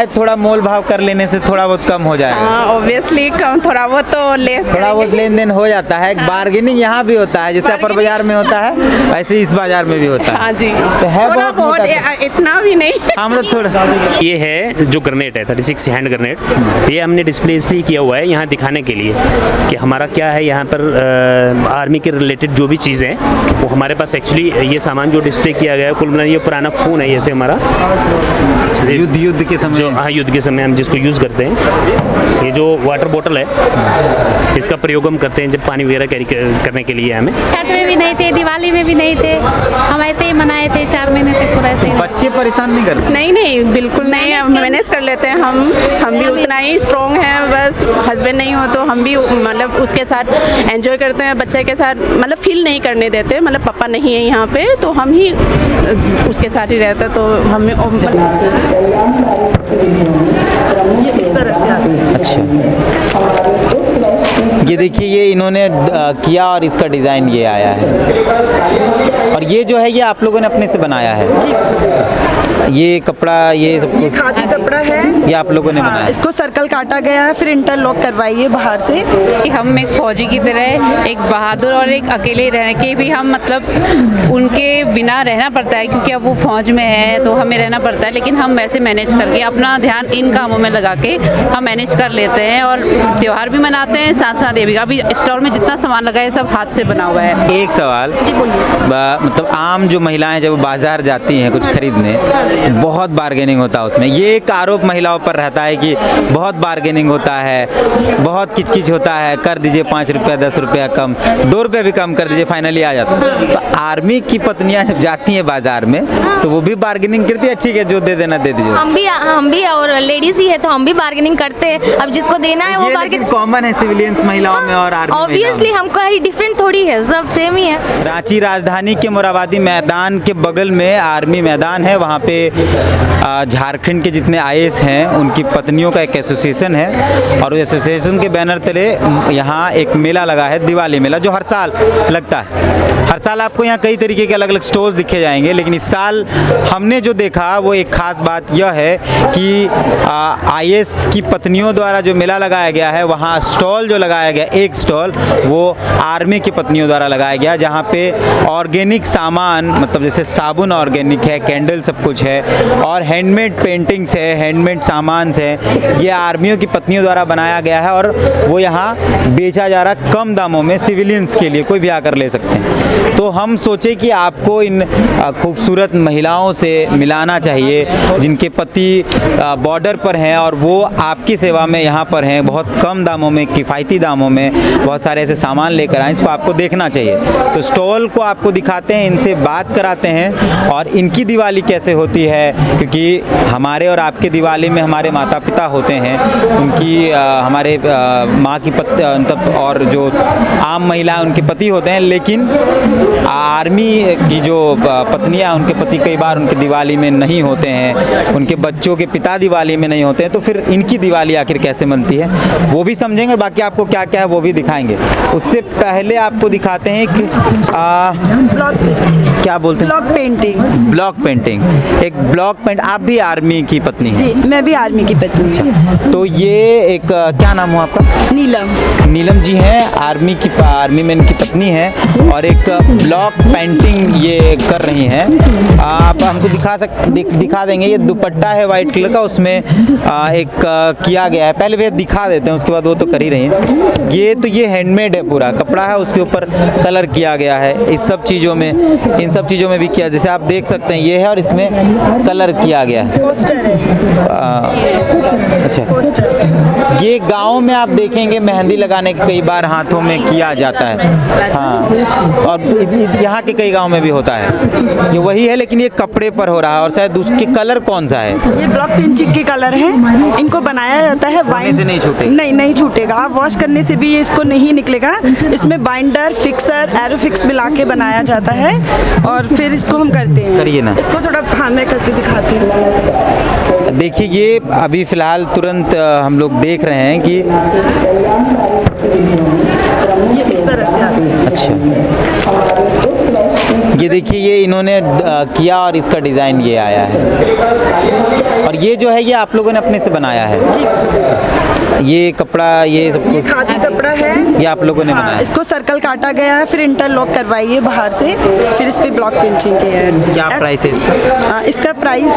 थोड़ा मोल भाव कर लेने से थोड़ा बहुत कम हो जाएगा। हाँ ऑब्वियसली कम थोड़ा बहुत तो लेस थोड़ा बहुत लेन देन हो जाता है। बार्गेनिंग यहाँ भी होता है, जैसे अपर बाजार में होता है वैसे इस बाजार में भी होता है। हाँ जी तो है थोड़ा बहुत इतना भी नहीं। हाँ मतलब थोड़ा। ये है जो ग्रेनेड है 36 हैंड ग्रेनेड, ये हमने डिस्प्ले इसलिए किया हुआ है यहाँ दिखाने के लिए कि हमारा क्या है यहाँ पर आर्मी के रिलेटेड जो भी चीज़ें हैं वो हमारे पास एक्चुअली ये सामान जो डिस्प्ले किया गया है कुल मिला ये पुराना फ़ोन है, जैसे हमारा युद्ध के समय जो हाँ युद्ध के समय हम जिसको यूज़ करते हैं, ये जो वाटर बोतल है इसका प्रयोग हम करते हैं जब पानी वगैरह कैरी करने के लिए। हमें छठ में भी नहीं थे, दिवाली में भी नहीं थे, हम ऐसे ही मनाए थे 4 महीने तक पूरा ऐसे ही। बच्चे परेशान नहीं करते? नहीं बिल्कुल नहीं, हम मैनेज कर लेते हैं। हम भी उतना ही स्ट्रॉन्ग हैं, बस हस्बैंड नहीं हो तो हम भी मतलब उसके साथ एंजॉय करते हैं, बच्चे के साथ मतलब फील नहीं करने देते। मतलब पापा नहीं है यहाँ पे तो हम ही उसके साथ ही रहते तो हमें ये इस तरह से आता है। अच्छा ये देखिए ये इन्होंने किया और इसका डिज़ाइन ये आया है। और ये जो है ये आप लोगों ने अपने से बनाया है? ये कपड़ा ये सब कुछ खादी कपड़ा है, ये आप लोगों ने बनाया? इसको सर्कल काटा गया है, फिर इंटरलॉक करवाइए बाहर से। कि हम एक फौजी की तरह एक बहादुर और एक अकेले रहने के भी हम मतलब उनके बिना रहना पड़ता है क्योंकि अब वो फौज में है तो हमें रहना पड़ता है, लेकिन हम वैसे मैनेज करके अपना ध्यान इन कामों में लगा के हम मैनेज कर लेते हैं और त्यौहार भी मनाते हैं। साथ साथ ये भी अभी स्टॉल में जितना सामान लगा है सब हाथ से बना हुआ है। एक सवाल मतलब आम जो महिलाएं जब बाजार जाती हैं कुछ खरीदने बहुत बार्गेनिंग होता है उसमें, ये एक आरोप महिलाओं पर रहता है कि बहुत बार्गेनिंग होता है, बहुत किचकिच होता है, कर दीजिए 5 रुपया 10 रुपया कम, 2 रुपये भी कम कर दीजिए फाइनली आ जाता है। तो आर्मी की पत्नियां जब जाती हैं बाजार में तो वो भी बार्गेनिंग करती है, ठीक है जो दे देना दे दीजिए। हम भी और लेडीज ही है तो हम भी बार्गेनिंग करते हैं, अब जिसको देना है वो बार्गेनिंग कॉमन है सिविलियंस महिलाओं में और आर्मी ऑब्वियसली हमको ही डिफरेंट थोड़ी है, सब सेम ही है। रांची राजधानी के मोराबादी मैदान के बगल में आर्मी मैदान है, वहाँ पे झारखंड के जितने आईएएस हैं उनकी पत्नियों का एक एसोसिएशन है और उस एसोसिएशन के बैनर तले यहाँ एक मेला लगा है, दिवाली मेला, जो हर साल लगता है। हर साल आपको यहाँ कई तरीके के अलग अलग स्टोर्स दिखे जाएंगे, लेकिन इस साल हमने जो देखा वो एक ख़ास बात यह है कि आईएएस की पत्नियों द्वारा जो मेला लगाया गया है वहाँ स्टॉल जो लगाया गया, एक स्टॉल वो आर्मी की पत्नियों द्वारा लगाया गया, जहाँ पे ऑर्गेनिक सामान मतलब जैसे साबुन ऑर्गेनिक है, कैंडल सब कुछ है और हैंडमेड पेंटिंग्स है, हैंडमेड सामान है, ये आर्मियों की पत्नियों द्वारा बनाया गया है और वो यहाँ बेचा जा रहा कम दामों में सिविलियंस के लिए, कोई भी आकर ले सकते हैं। तो हम सोचे कि आपको इन खूबसूरत महिलाओं से मिलाना चाहिए जिनके पति बॉर्डर पर हैं और वो आपकी सेवा में यहाँ पर हैं, बहुत कम दामों में, किफ़ायती दामों में बहुत सारे ऐसे सामान लेकर आए, इसको आपको देखना चाहिए। तो स्टॉल को आपको दिखाते हैं, इनसे बात कराते हैं और इनकी दिवाली कैसे होती है, क्योंकि हमारे और आपके दिवाली में हमारे माता पिता होते हैं, उनकी हमारे माँ की पत्नी और जो आम महिला उनके पति होते हैं, लेकिन आर्मी की जो पत्नियां उनके पति कई बार उनके दिवाली में नहीं होते हैं, उनके बच्चों के पिता दिवाली में नहीं होते हैं, तो फिर इनकी दिवाली आखिर कैसे मनती है वो भी समझेंगे और बाकी आपको क्या क्या है वो भी दिखाएंगे। उससे पहले आपको दिखाते हैं कि क्या बोलते हैं, ब्लॉक पेंटिंग। ब्लॉक पेंटिंग, एक ब्लॉक पेंट। आप भी आर्मी की पत्नी हैं? जी मैं भी आर्मी की पत्नी हूँ। तो ये एक क्या नाम हुआ आपका? नीलम। नीलम जी हैं, आर्मी मैन की पत्नी हैं और एक ब्लॉक पेंटिंग ये कर रही हैं। आप हमको दिखा देंगे, ये दुपट्टा है वाइट कलर का, उसमें एक किया गया है, पहले वे दिखा देते हैं उसके बाद वो तो कर ही रही हैं। ये हैंडमेड है, पूरा कपड़ा है उसके ऊपर कलर किया गया है, इन सब चीज़ों में भी किया, जैसे आप देख सकते हैं ये है और इसमें कलर किया गया है। अच्छा, ये गाँव में आप देखेंगे मेहंदी लगाने के कई बार हाथों में किया जाता है, हाँ, और यहाँ के कई गांव में भी होता है। ये वही है लेकिन ये कपड़े पर हो रहा है और शायद उसके कलर कौन सा है? ये ब्लॉक पेंटिंग के कलर है, इनको बनाया जाता है वाइन से नहीं छूटेगा? नहीं छूटेगा, आप वॉश करने से भी ये इसको नहीं निकलेगा। इसमें बाइंडर, फिक्सर, एरोफिक्स मिला के बनाया जाता है और फिर इसको हम करते हैं। करिए ना, इसको थोड़ा हाँ मैं करके दिखाती हूँ। देखिए ये अभी फिलहाल तुरंत हम लोग देख रहे हैं कि ये इस तरह से आता है। अच्छा ये देखिए, ये इन्होंने किया और इसका डिज़ाइन ये आया है। और ये जो है ये आप लोगों ने अपने से बनाया है। ये कपड़ा, ये सब कुछ खादी कपड़ा है, ये आप लोगों ने बनाया है। इसको सर्कल काटा गया है, फिर इंटरलॉक करवाई है बाहर से, फिर इस पे ब्लॉक पेंटिंग की है। क्या प्राइस है इसका? इसका प्राइस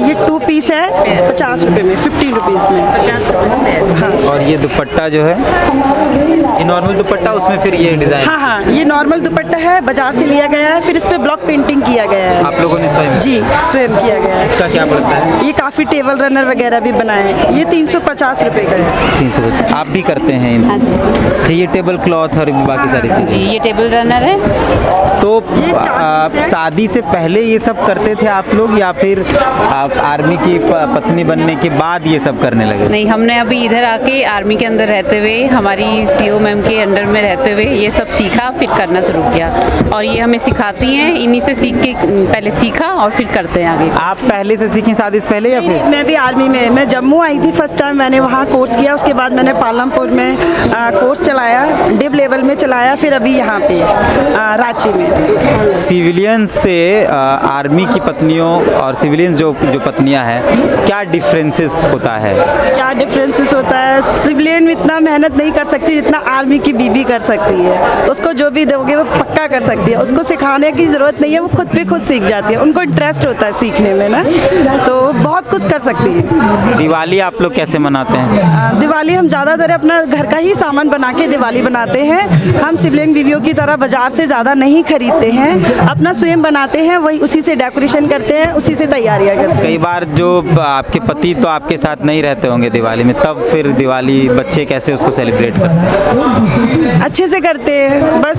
ये 2 पीस है 50 रुपये में, 15 रुपीज़ में। 50 रुपये। और ये दुपट्टा जो है, ये नॉर्मल दुपट्टा, उसमें फिर ये डिज़ाइन हाँ हाँ, ये नॉर्मल दुपट्टा है, बाजार से लिया गया है, फिर इस पे ब्लॉक पेंटिंग किया गया है। आप लोगों ने स्वयं? जी, स्वयं किया गया है। इसका क्या पड़ता है? ये काफ़ी टेबल रनर वगैरह भी बनाए हैं। ये 350 रुपये का है। 350। आप भी करते हैं हाँ जी। अच्छा, ये टेबल क्लॉथ और बाकी सारी जी, चीज़ें। ये टेबल रनर है। तो शादी से पहले ये सब करते थे आप लोग, या फिर आप आर्मी की पत्नी बनने के बाद ये सब करने लगे? नहीं, हमने अभी इधर आके आर्मी के अंदर रहते हुए, हमारी सीओ मैम के अंडर में रहते हुए ये सब सीखा, फिर करना शुरू किया। और ये हमें सिखाती हैं, इन्हीं से सीख के पहले सीखा और फिर करते हैं आगे। आप पहले से सीखी शादी से पहले या फिर? मैं भी आर्मी में, मैं जम्मू आई थी फर्स्ट टाइम, मैंने वहाँ कोर्स किया, उसके बाद मैंने पालमपुर में कोर्स चलाया, डिव लेवल में चलाया, फिर अभी यहाँ पे रांची में। सिविलियन से आर्मी की पत्नियों और सिविलियन जो पत्नियां हैं, क्या डिफरेंसेस होता है? क्या डिफरेंसेस होता है? सिविलियन इतना मेहनत नहीं कर सकती जितना आर्मी की बीबी कर सकती है। उसको जो भी दोगे वो पक्का कर सकती है, उसको सिखाने की ज़रूरत नहीं है, वो खुद पे खुद सीख जाती है। उनको इंटरेस्ट होता है सीखने में ना, तो बहुत कुछ कर सकती है। दिवाली आप लोग कैसे मनाते हैं? दिवाली हम ज़्यादातर अपना घर का ही सामान बना के दिवाली बनाते हैं। हम सिविलियन बीवियों की तरह बाजार से ज़्यादा नहीं खरीदते हैं, अपना स्वयं बनाते हैं, वही उसी से डेकोरेशन करते हैं, उसी से तैयारियां करते हैं। कई बार जो आपके पति तो आपके साथ नहीं रहते होंगे दिवाली में, तब फिर दिवाली बच्चे कैसे उसको सेलिब्रेट करते हैं? अच्छे से करते हैं, बस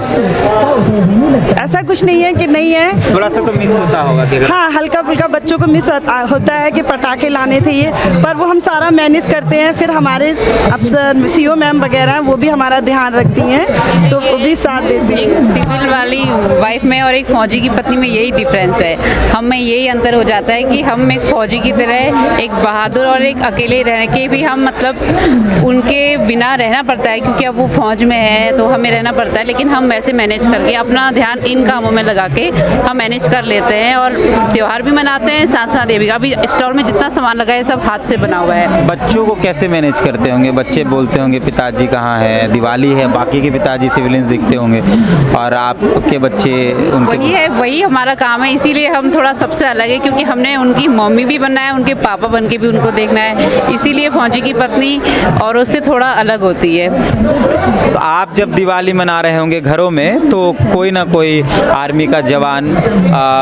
ऐसा कुछ नहीं है कि नहीं है। थोड़ा सा तो मिस होता होगा कि हाँ, हल्का फुल्का बच्चों को मिस होता है कि पटाखे लाने थे ये, पर वो हम सारा मैनेज करते हैं। फिर हमारे अफसर सीओ मैम वगैरह वो भी हमारा ध्यान रखती हैं, तो वो भी साथ देती एक हैं। सिविल वाली वाइफ में और एक फौजी की पत्नी में यही डिफरेंस है। हम में यही अंतर हो जाता है कि हम एक फौजी की तरह एक बहादुर और एक अकेले रहने के भी हम मतलब उनके बिना रहना पड़ता है, क्योंकि अब वो फौज में है तो हमें रहना पड़ता है, लेकिन हम वैसे मैनेज करके अपना ध्यान इन कामों में लगा के हम मैनेज कर लेते हैं और त्यौहार भी मनाते हैं, साथ साथ ये भी। अभी स्टॉल में जितना सामान लगा है सब हाथ से बना हुआ है। बच्चों को कैसे मैनेज करते होंगे? बच्चे बोलते होंगे पिताजी कहाँ है, दिवाली है, बाकी के पिताजी सिविलियंस दिखते होंगे और आपके बच्चे उनके। वही है, वही हमारा काम है, इसीलिए हम थोड़ा सबसे अलग है, क्योंकि हमने उनकी मम्मी भी बनना है, उनके पापा बन के भी उनको देखना है, इसीलिए फौजी की पत्नी और उससे थोड़ा अलग होती है। तो आप जब दिवाली मना रहे होंगे घरों में, तो कोई ना कोई आर्मी का जवान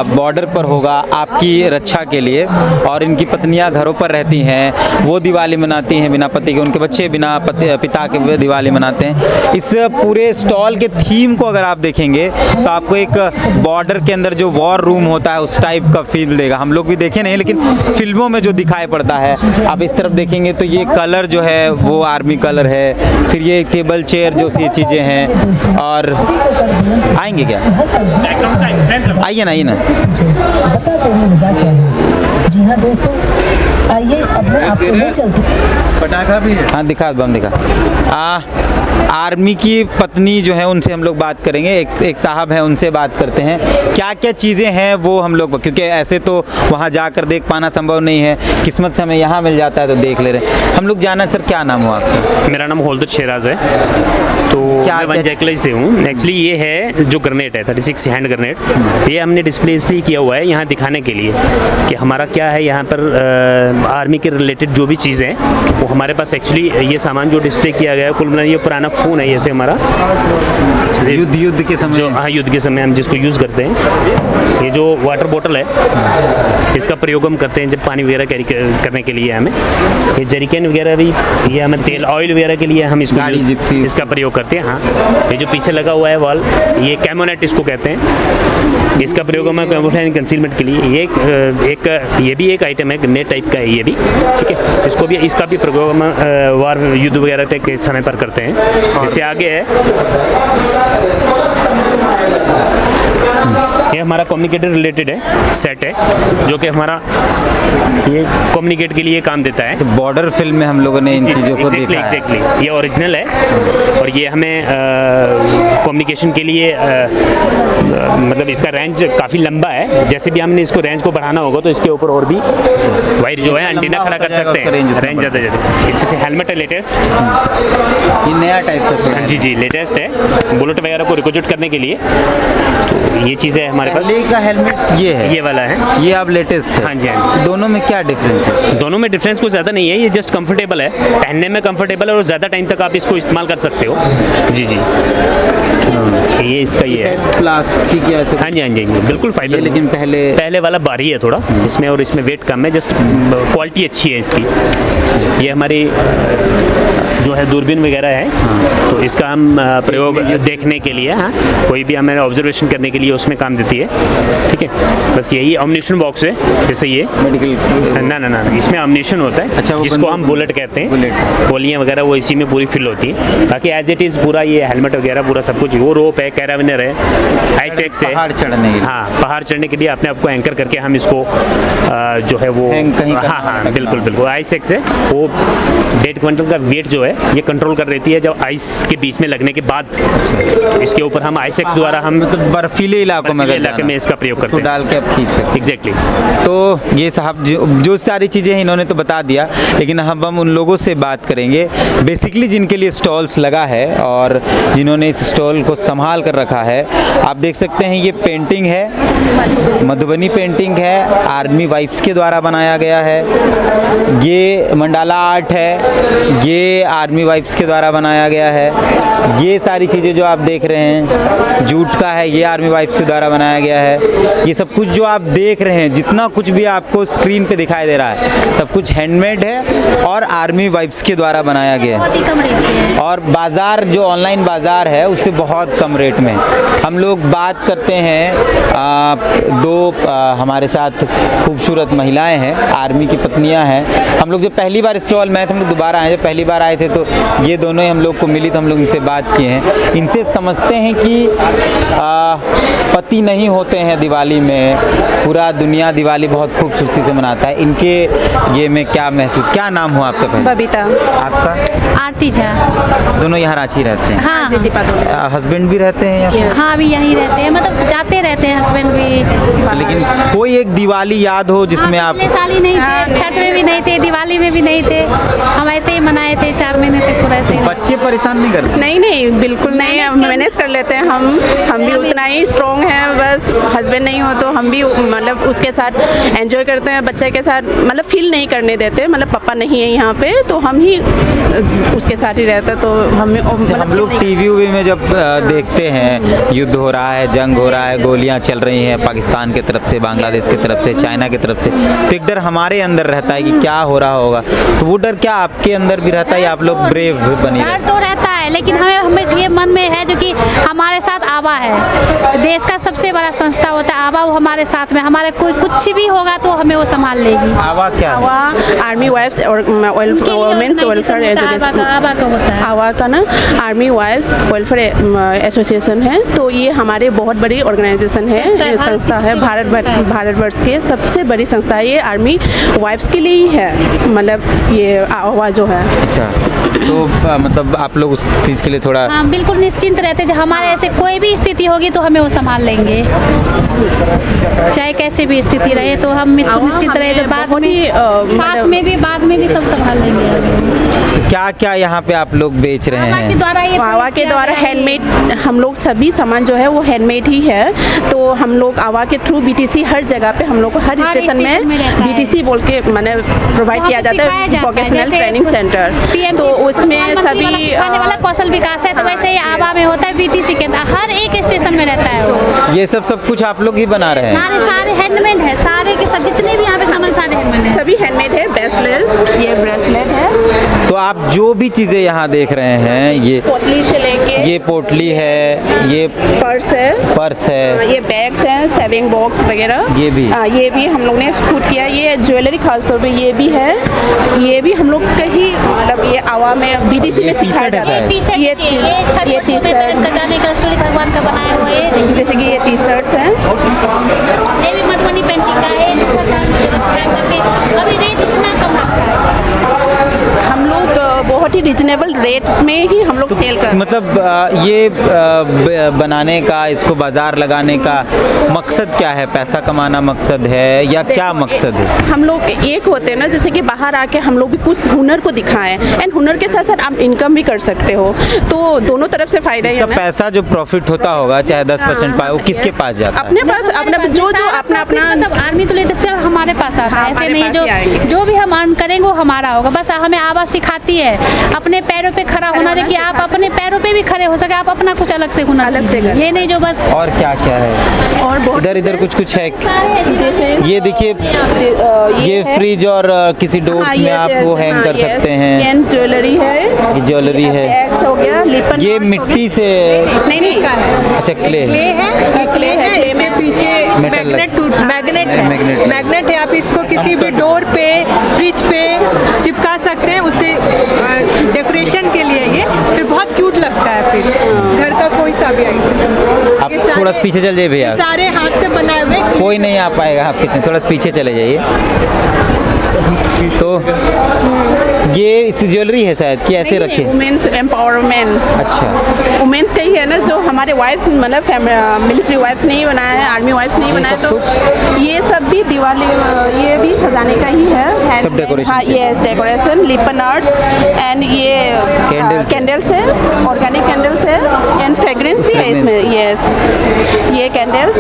बॉर्डर पर होगा आपकी रक्षा के लिए, और इनकी पत्नियां घरों पर रहती हैं, वो दिवाली मनाती हैं बिना पति के, उनके बच्चे बिना पिता के दिवाली मनाते हैं। इस पूरे स्टॉल के थीम को अगर आप देखेंगे तो आपको एक बॉर्डर के अंदर जो वॉर रूम होता है उस टाइप का फील देगा। हम लोग भी देखे नहीं, लेकिन फिल्मों में जो दिखाई पड़ता है, आप इस तरफ देखेंगे तो ये कलर जो है वो आर्मी कलर है, फिर ये टेबल चेयर जो ये चीज़ें हैं। और आएंगे क्या? आइए ना, आइए ना। बताते हैं मज़ाक क्या है। जी हाँ दोस्तों, आइए अब मैं आपको ले चलती हूँ। पटाखा भी है? हाँ, दिखा बम दिखा। आर्मी की पत्नी जो है उनसे हम लोग बात करेंगे। एक साहब हैं, उनसे बात करते हैं क्या क्या चीज़ें हैं वो हम लोग, क्योंकि ऐसे तो वहाँ जाकर देख पाना संभव नहीं है, किस्मत से हमें यहाँ मिल जाता है तो देख ले रहे हैं हम लोग। जाना सर, क्या नाम हुआ आपका? मेरा नाम होल्दर शेराज है, तो मैं वंजैकलाई से हूँ। एक्चुअली ये है जो ग्रेनेड है 36 हैंड ग्रेनेड, ये हमने डिस्प्ले इसलिए किया हुआ है यहाँ दिखाने के लिए कि हमारा क्या है, यहाँ पर आर्मी के रिलेटेड जो भी चीज़ें हैं वो हमारे पास एक्चुअली ये सामान जो डिस्प्ले किया गया है, कुल मिला ये पुराना फ़ोन है, जैसे हमारा युद्ध के समय, जो हाँ युद्ध के समय हम जिसको यूज़ करते हैं, ये जो वाटर बोतल है इसका प्रयोग हम करते हैं जब पानी वगैरह कैरी करने के लिए। हमें ये जरिकेन वगैरह भी, ये हमें तेल ऑयल वगैरह के लिए हम इसका प्रयोग करते हैं। हाँ, ये जो पीछे लगा हुआ है वॉल, ये कैमोनेट इसको कहते हैं, इसका प्रयोग हम कैमोफ्लेज कंसीलमेंट के लिए। ये भी एक आइटम है, ग्रेनेड टाइप का है ये भी, ठीक है। इसका भी प्रयोग हम वार युद्ध वगैरह के समय पर करते हैं। इससे आगे है ये हमारा कम्युनिकेटर रिलेटेड है, सेट है, जो कि हमारा ये कम्युनिकेट के लिए काम देता है। तो बॉर्डर फिल्म में हम लोगों ने इन चीज़ों को देखा है। एग्जैक्टली, ये ओरिजिनल है और ये हमें कम्युनिकेशन के लिए मतलब इसका रेंज काफ़ी लंबा है। जैसे भी हमने इसको रेंज को बढ़ाना होगा तो इसके ऊपर और भी वायर जो है एंटीना खड़ा कर सकते हैं, रेंज ज़्यादा ज़्यादा। इससे हेलमेट है लेटेस्ट, ये नया टाइप का जी जी लेटेस्ट है, बुलेट वगैरह को रिकॉर्ड करने के लिए। तो ये चीज़ है हमारे पास। पहले का हेलमेट ये है, ये वाला है, ये अब लेटेस्ट है। हाँ जी हाँ जी। दोनों में क्या डिफरेंस है? दोनों में डिफरेंस कुछ ज़्यादा नहीं है, ये जस्ट कंफर्टेबल है, पहनने में कंफर्टेबल है और ज़्यादा टाइम तक आप इसको इस्तेमाल कर सकते हो। जी जी, ये इसका ये है प्लास्टिक या ऐसे? हाँ जी हाँ जी, बिल्कुल फाइबर। लेकिन पहले वाला भारी है थोड़ा इसमें, और इसमें वेट कम है, जस्ट क्वालिटी अच्छी है इसकी। ये हमारी जो है दूरबीन वगैरह है, तो इसका हम प्रयोग देखने के लिए, हाँ कोई भी हमें ऑब्जर्वेशन करने के लिए उसमें काम देती है। ठीक है, बस यही अम्युनिशन बॉक्स है, जैसे ये मेडिकल ना ना ना इसमें अम्युनिशन होता है। अच्छा, जिसको हम बुलेट कहते हैं, गोलियाँ वगैरह वो इसी में पूरी फिल होती है। बाकी एज इट इज़ पूरा ये हेलमेट वगैरह पूरा सब कुछ, वो रोप है, कैराबिनर है, ICEX है, पहाड़ चढ़ने के लिए। हाँ पहाड़ चढ़ने के लिए अपने आपको एंकर करके हम इसको जो है वो कहीं हाँ हाँ बिल्कुल बिल्कुल ICEX है, वो 1.5 क्विंटल का वेट जो है ये कंट्रोल कर देती है। जब आइस के बीच में लगने के बाद इसके ऊपर हम ICEX द्वारा हम मतलब बर्फीले इलाकों में इसका प्रयोग करते हैं, डाल के आप खींच सकते। एग्जैक्टली। तो ये साहब जो सारी चीज़ें हैं इन्होंने तो बता दिया, लेकिन हम उन लोगों से बात करेंगे बेसिकली जिनके लिए स्टॉल्स लगा है और जिन्होंने इस स्टॉल को संभाल कर रखा है। आप देख सकते हैं ये पेंटिंग है, मधुबनी पेंटिंग है, आर्मी वाइफ्स के द्वारा बनाया गया है। ये मंडाला आर्ट है, ये आर्मी वाइफ्स के द्वारा बनाया गया है। ये सारी चीज़ें जो आप देख रहे हैं जूट का है, ये आर्मी वाइफ्स के द्वारा बनाया गया है। ये सब कुछ जो आप देख रहे हैं, जितना कुछ भी आपको स्क्रीन पे दिखाई दे रहा है, सब कुछ हैंडमेड है और आर्मी वाइफ्स के द्वारा बनाया गया है। बहुत ही कम रेट पे है। और बाज़ार जो ऑनलाइन बाज़ार है उससे बहुत कम रेट में हम लोग बात करते हैं। दो हमारे साथ खूबसूरत महिलाएं हैं, आर्मी की पत्नियां हैं। हम लोग जब पहली बार स्टॉल में थे, हम लोग दोबारा आए, जब पहली बार आए थे तो ये दोनों ही हम लोग को मिली, तो हम लोग इनसे बात किए हैं। इनसे समझते हैं कि पति नहीं होते हैं दिवाली में, पूरा दुनिया दिवाली बहुत खूबसूरती से मनाता है। इनके ये में क्या महसूस, क्या नाम हुआ आपका? पहले बबीता। आपका? आरती झा। दोनों यहाँ रांची रहते हैं? हाँ हस्बैंड भी रहते हैं या फिर? हाँ, अभी यहीं रहते हैं, मतलब जाते रहते हैं हस्बैंड भी। लेकिन कोई एक दिवाली याद हो जिसमें आप? पिछले साल ही नहीं थे, छठ में भी नहीं थे, दिवाली में भी नहीं थे, हम ऐसे ही मनाए थे 4 महीने तक पूरा ऐसे ही। बच्चे परेशान नहीं करते? नहीं नहीं, बिल्कुल नहीं, मैनेज कर लेते हैं हम भी उतना ही स्ट्रॉन्ग हैं। बस हस्बैंड नहीं हो तो हम भी मतलब उसके साथ एंजॉय करते हैं, बच्चे के साथ मतलब फील नहीं करने देते। मतलब पापा नहीं है यहाँ पे तो हम ही उसके साथ ही रहते, तो हम लोग टीवी में जब देखते हैं युद्ध हो रहा है, जंग हो रहा है, गोलियां चल रही हैं पाकिस्तान की तरफ से, बांग्लादेश की तरफ से, चाइना की तरफ से, तो एक डर हमारे अंदर रहता है कि क्या हो रहा होगा। तो वो डर क्या आपके अंदर भी रहता है या आप लोग ब्रेव बनी? डर तो रहता है, लेकिन हमें ये मन में है जो कि हमारे साथ आबा है, देश का सबसे बड़ा संस्था होता है आबा, वो हमारे साथ में, हमारे कोई कुछ भी होगा तो हमें वो संभाल लेगी। आवा क्या? आवा आर्मी वाइफ्स और वुमेन्स वेलफेयर एजुकेशन। आबा का होता है, आवा का ना आर्मी वाइफ्स वेलफेयर एसोसिएशन है। तो ये हमारे बहुत बड़ी ऑर्गेनाइजेशन है, संस्था है, भारतवर्ष के सबसे बड़ी संस्था है। ये आर्मी वाइफ्स के लिए ही है, मतलब ये आवा जो है। अच्छा, तो मतलब आप लोग उस चीज़ के लिए थोड़ा? हाँ बिल्कुल निश्चिंत रहते, जब हमारे ऐसे कोई भी स्थिति होगी तो हमें वो संभाल लेंगे, चाहे कैसे भी स्थिति रहे, तो हम इसको निश्चित रहे जो बाद में साथ में भी बाद में भी सब संभाल लेंगे। क्या क्या यहाँ पे आप लोग बेच रहे हैं? आवा के द्वारा हैंडमेड, हम लोग सभी सामान जो है वो हैंडमेड ही है। तो हम लोग आवा के थ्रू BTC हर जगह पे हम लोग को हर स्टेशन में BTC बोल के मैंने प्रोवाइड किया जाता है, वोकेशनल ट्रेनिंग सेंटर। तो उसमें सभी वाला कौशल विकास है, तो वैसे ही आवा में होता है BTC के अंदर हर एक स्टेशन में रहता है वो। ये सब कुछ आप लोग ही बना रहे हैं? सारे हैंडमेड है, सारे के साथ जितने भी यहाँ पे सामान सारे हैंडमेड है, सभी हैंडमेड है। ब्रेसलेट, ये ब्रेसलेट है। तो आप जो भी चीज़ें यहाँ देख रहे हैं, ये पोटली से लेके, ये पोटली है, ये पर्स है, ये बैग्स हैं, सेविंग बॉक्स वगैरह, ये भी हम लोग ने शूट किया। ये ज्वेलरी खासतौर पे ये भी है, ये भी हम लोग का ही मतलब ये आवा में बीडीसी में सिखाया जाता है। टी शर्ट ये टी शर्ट जाने का सूर्य भगवान का बनाया हुआ है। जैसे कि ये टी शर्ट्स हैं, ये भी मधुबनी पेंटिंग का है। अभी रेट इतना कम रखा है। हम लोग बहुत ही रिजनेबल रेट में ही हम लोग सेल करते हैं। मतलब ये बनाने का, इसको बाजार लगाने का मकसद क्या है? पैसा कमाना मकसद है या क्या मकसद है? हम लोग एक होते हैं ना, जैसे कि बाहर आके हम लोग भी कुछ हुनर को दिखाएं, एंड हुनर के साथ साथ आप इनकम भी कर सकते हो, तो दोनों तरफ से फायदा ही है इसका हमें। पैसा जो प्रॉफिट होता होगा, चाहे 10% पाए, वो किसके पास जाता है? अपने पास अपना जो अपना मतलब आर्मी तो लेते सिर्फ हमारे पास आता है। हाँ, ऐसे हमारे नहीं पास ही आएंगे। जो भी हम अर्न करेंगे वो हमारा होगा। बस हमें आवाज़ सिखाती है अपने पैरों पे खड़ा होना, कि आप अपने पैरों पे भी खड़े हो सके, आप अपना कुछ अलग से हुनर अलग से कीजिए। ये नहीं जो बस और क्या क्या है? और बहुत इधर इधर कुछ है। जैसे ये देखिए, ये है। फ्रिज और किसी डोर हाँ, में ये आप वो हैंग कर सकते हैं। एंड ज्वेलरी है, ये ज्वेलरी है। बैग्स हो गया, लिपन ये मार्क हो मिट्टी गया। से, नहीं अच्छा क्ले क्ले है, क्ले है, क्ले इसके में पीछे मेटल मैग्नेट मैग्नेट है। मैग्नेट है, आप इसको किसी भी डोर पे, फ्रिज पे चिपका सकते हैं, उससे डेकोरेशन के लिए ये फिर बहुत क्यूट लगता है। फिर घर का कोई सा भी आइटम। आप थोड़ा पीछे चल जाइए भैया, सारे हाथ से बनाए हुए कोई नहीं आ पाएगा आप कितने, थोड़ा पीछे चले जाइए। तो ये इस ज्वेलरी है शायद कि ऐसे रखे? वुमेन्स एम्पावरमेंट, अच्छा, वुमेन्स का ही है ना, जो हमारे वाइफ्स मतलब मिलिट्री वाइफ्स नहीं बनाया है, आर्मी वाइफ्स नहीं बनाया, तो ये सब भी दिवाली, ये भी सजाने का ही है। सब decoration हाँ, से। ये डेकोरेशन, लिपन आर्ट्स, एंड ये Candles कैंडल्स है, ऑर्गेनिक कैंडल्स है, एंड फ्रेग्रेंस भी है इसमें। यस, ये कैंडल्स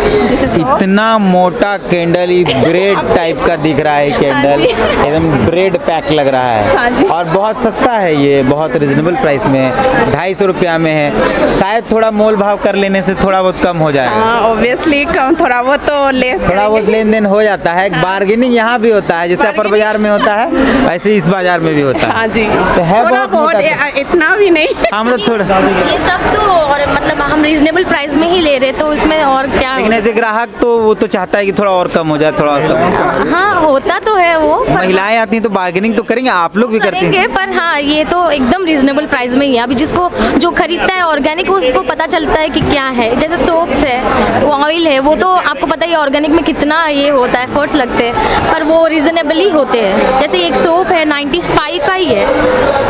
इतना मोटा कैंडल, ब्रेड टाइप का दिख रहा है कैंडल, एकदम ब्रेड पैक लग रहा हाँ है जी। और बहुत सस्ता है, ये बहुत रिजनेबल प्राइस में है, 250 रुपया में है। शायद थोड़ा मोल भाव कर लेने से थोड़ा बहुत कम हो जाएगा। हाँ, ऑब्वियसली कम, थोड़ा बहुत तो लेस, थोड़ा बहुत लेन देन हो जाता है। बार्गेनिंग यहाँ भी होता है, जैसे अपर बाजार में होता है वैसे इस बाजार में भी होता है। हाँ जी, तो है थोड़ा बहुत बहुत, मोटा। इतना भी नहीं। हाँ, मतलब थोड़ा, ये सब तो और मतलब हम रीजनेबल प्राइस में ही ले रहे, तो इसमें और क्या। लेकिन ऐसे ग्राहक तो वो तो चाहता है कि थोड़ा और कम हो जाए, थोड़ा और कम हो जाए। हाँ, होता तो है वो, पर महिलाएं आती हैं तो बार्गेनिंग तो करेंगे, आप लोग भी करते करेंगे, हैं। पर हाँ ये तो एकदम रीजनेबल प्राइस में ही है। अभी जिसको जो खरीदता है ऑर्गेनिक, उसको पता चलता है कि क्या है। जैसे सोप्स है, वो ऑयल है, वो तो आपको पता ही ऑर्गेनिक में कितना ये होता है, एफर्ट्स लगते हैं, पर वो रीजनेबली होते हैं। जैसे एक सोप है 95 का ही है,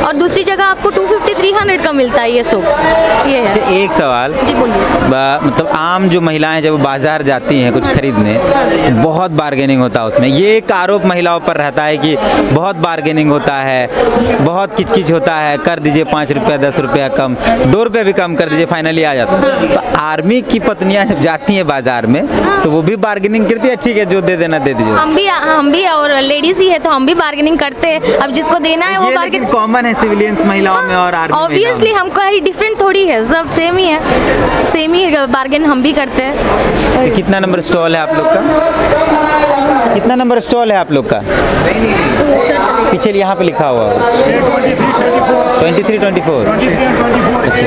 और दूसरी जगह आपको 250-300 का मिलता है ये सोप्स। ये है। अच्छा, एक सवाल, जी बोलिए। मतलब आम जो महिलाएं जब बाजार जाती हैं कुछ खरीदने, बहुत बार्गेनिंग होता है उसमें। ये एक आरोप महिलाओं पर रहता है कि बहुत बार्गेनिंग होता है, बहुत किचकिच होता है, कर दीजिए 5 रुपया 10 रुपया कम, 2 रुपये भी कम कर दीजिए, फाइनली आ जाता है। तो आर्मी की पत्नियां जब जाती हैं बाजार में तो वो भी बार्गेनिंग करती है, ठीक है जो दे देना दे दीजिए। हम भी और लेडीज ही है तो हम भी बार्गेनिंग करते हैं। अब जिसको देना है वो ये बार्गेन, लेकिन कॉमन है सिविलियंस महिलाओं में और आर्मी ऑब्वियसली हमको ही डिफरेंट थोड़ी है, सब सेम ही है, सेम ही बार्गेन हम भी करते हैं। कितना नंबर स्टॉल है आप लोग का? कितना नंबर स्टॉल है आप लोग का? पीछे यहाँ पे लिखा हुआ 23, 24। अच्छा,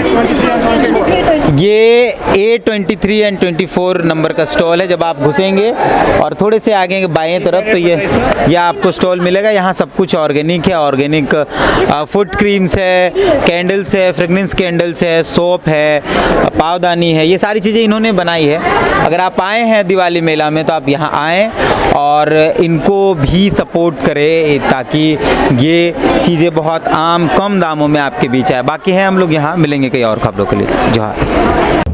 ये A23 एंड 24 नंबर का स्टॉल है। जब आप घुसेंगे और थोड़े से आगे बाएं तरफ तो ये आपको स्टॉल मिलेगा। यहाँ सब कुछ ऑर्गेनिक है, ऑर्गेनिक फुट क्रीम्स है, कैंडल्स है, फ्रेगनेंस कैंडल्स है, सोप है, पावदानी है, ये सारी चीज़ें इन्होंने बनाई है। अगर आप आए हैं दिवाली मेला में तो आप यहाँ आएँ और इनको भी सपोर्ट करें ताकि ये चीज़ें बहुत आम कम दामों में आपके बीच आए। बाकी हैं हम लोग यहाँ मिलेंगे कई और खबरों के लिए। जोहार।